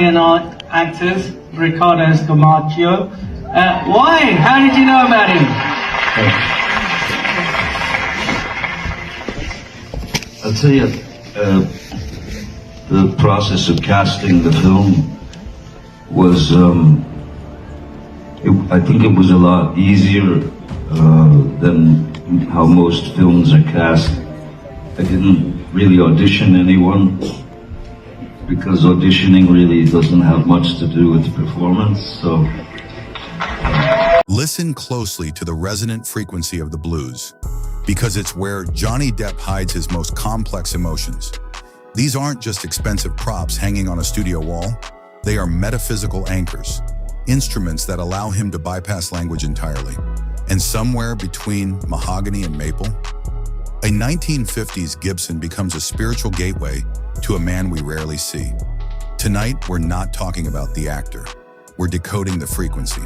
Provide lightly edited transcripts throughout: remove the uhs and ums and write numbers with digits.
actors, Ricardo's Camacho. Why? How did you know about him? I'll tell you, the process of casting the film was, I think it was a lot easier than how most films are cast. I didn't really audition anyone, because auditioning really doesn't have much to do with the performance, so... Listen closely to the resonant frequency of the blues, because it's where Johnny Depp hides his most complex emotions. These aren't just expensive props hanging on a studio wall. They are metaphysical anchors, instruments that allow him to bypass language entirely. And somewhere between mahogany and maple, a 1950s Gibson becomes a spiritual gateway to a man we rarely see. Tonight, we're not talking about the actor. We're decoding the frequency.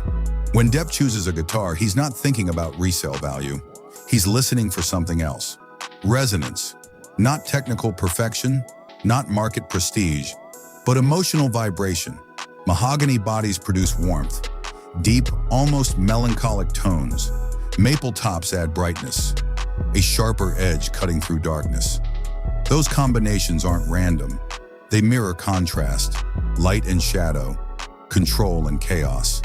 When Depp chooses a guitar, he's not thinking about resale value. He's listening for something else. Resonance. Not technical perfection, not market prestige, but emotional vibration. Mahogany bodies produce warmth. Deep, almost melancholic tones. Maple tops add brightness. A sharper edge cutting through darkness. Those combinations aren't random. They mirror contrast, light and shadow, control and chaos.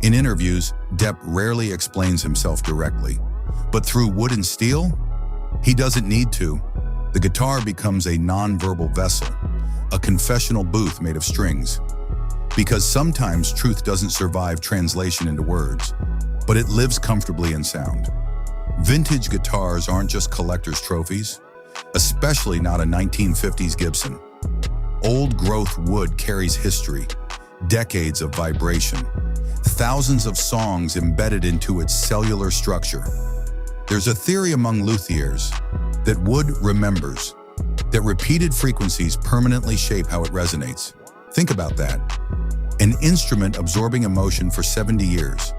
In interviews, Depp rarely explains himself directly. But through wood and steel, he doesn't need to. The guitar becomes a non-verbal vessel, a confessional booth made of strings. Because sometimes truth doesn't survive translation into words, but it lives comfortably in sound. Vintage guitars aren't just collector's trophies, especially not a 1950s Gibson. Old-growth wood carries history, decades of vibration, thousands of songs embedded into its cellular structure. There's a theory among luthiers that wood remembers, that repeated frequencies permanently shape how it resonates. Think about that. An instrument absorbing emotion for 70 years,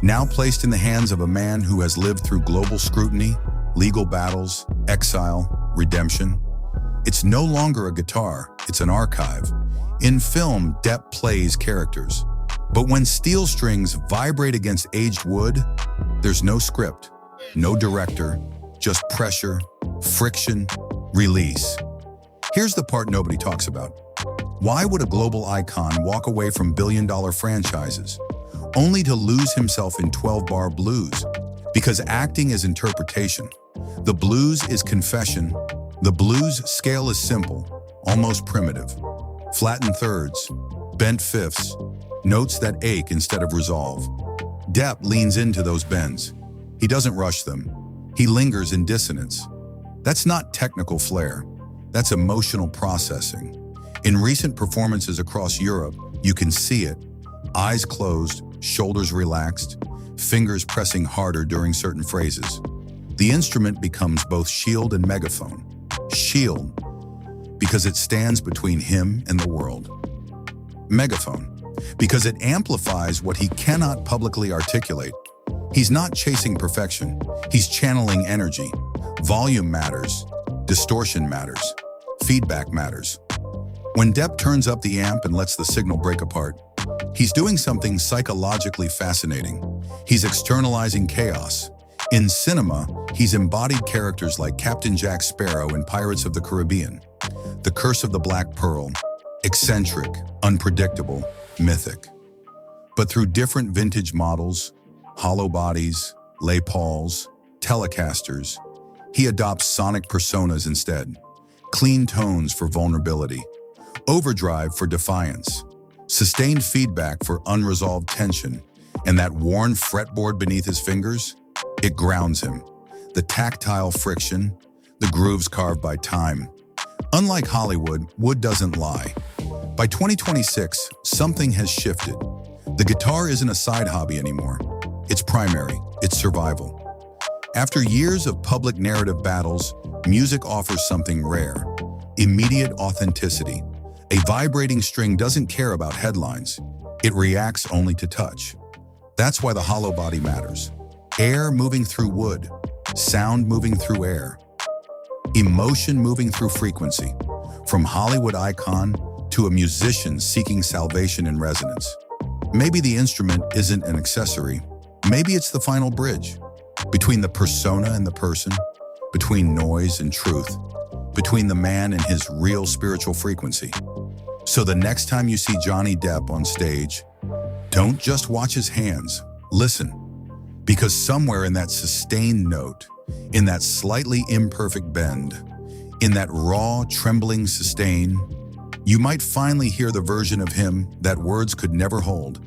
now placed in the hands of a man who has lived through global scrutiny, legal battles, exile, redemption. It's no longer a guitar, it's an archive. In film, Depp plays characters. But when steel strings vibrate against aged wood, there's no script, no director, just pressure, friction, release. Here's the part nobody talks about. Why would a global icon walk away from billion-dollar franchises, only to lose himself in 12-bar blues? Because acting is interpretation. The blues is confession. The blues scale is simple, almost primitive. Flattened thirds, bent fifths, notes that ache instead of resolve. Depp leans into those bends. He doesn't rush them. He lingers in dissonance. That's not technical flair. That's emotional processing. In recent performances across Europe, you can see it. Eyes closed, shoulders relaxed, fingers pressing harder during certain phrases. The instrument becomes both shield and megaphone. Shield, because it stands between him and the world. Megaphone, because it amplifies what he cannot publicly articulate. He's not chasing perfection. He's channeling energy. Volume matters. Distortion matters. Feedback matters. When Depp turns up the amp and lets the signal break apart, he's doing something psychologically fascinating. He's externalizing chaos. In cinema, he's embodied characters like Captain Jack Sparrow in Pirates of the Caribbean, The Curse of the Black Pearl, eccentric, unpredictable, mythic. But through different vintage models, hollow bodies, Les Pauls, Telecasters, he adopts sonic personas instead. Clean tones for vulnerability, overdrive for defiance, sustained feedback for unresolved tension, and that worn fretboard beneath his fingers, it grounds him. The tactile friction, the grooves carved by time. Unlike Hollywood, wood doesn't lie. By 2026, something has shifted. The guitar isn't a side hobby anymore. It's primary, it's survival. After years of public narrative battles, music offers something rare: immediate authenticity. A vibrating string doesn't care about headlines. It reacts only to touch. That's why the hollow body matters. Air moving through wood, sound moving through air, emotion moving through frequency. From Hollywood icon to a musician seeking salvation in resonance. Maybe the instrument isn't an accessory. Maybe it's the final bridge between the persona and the person, between noise and truth, between the man and his real spiritual frequency. So the next time you see Johnny Depp on stage, don't just watch his hands, listen. Because somewhere in that sustained note, in that slightly imperfect bend, in that raw, trembling sustain, you might finally hear the version of him that words could never hold.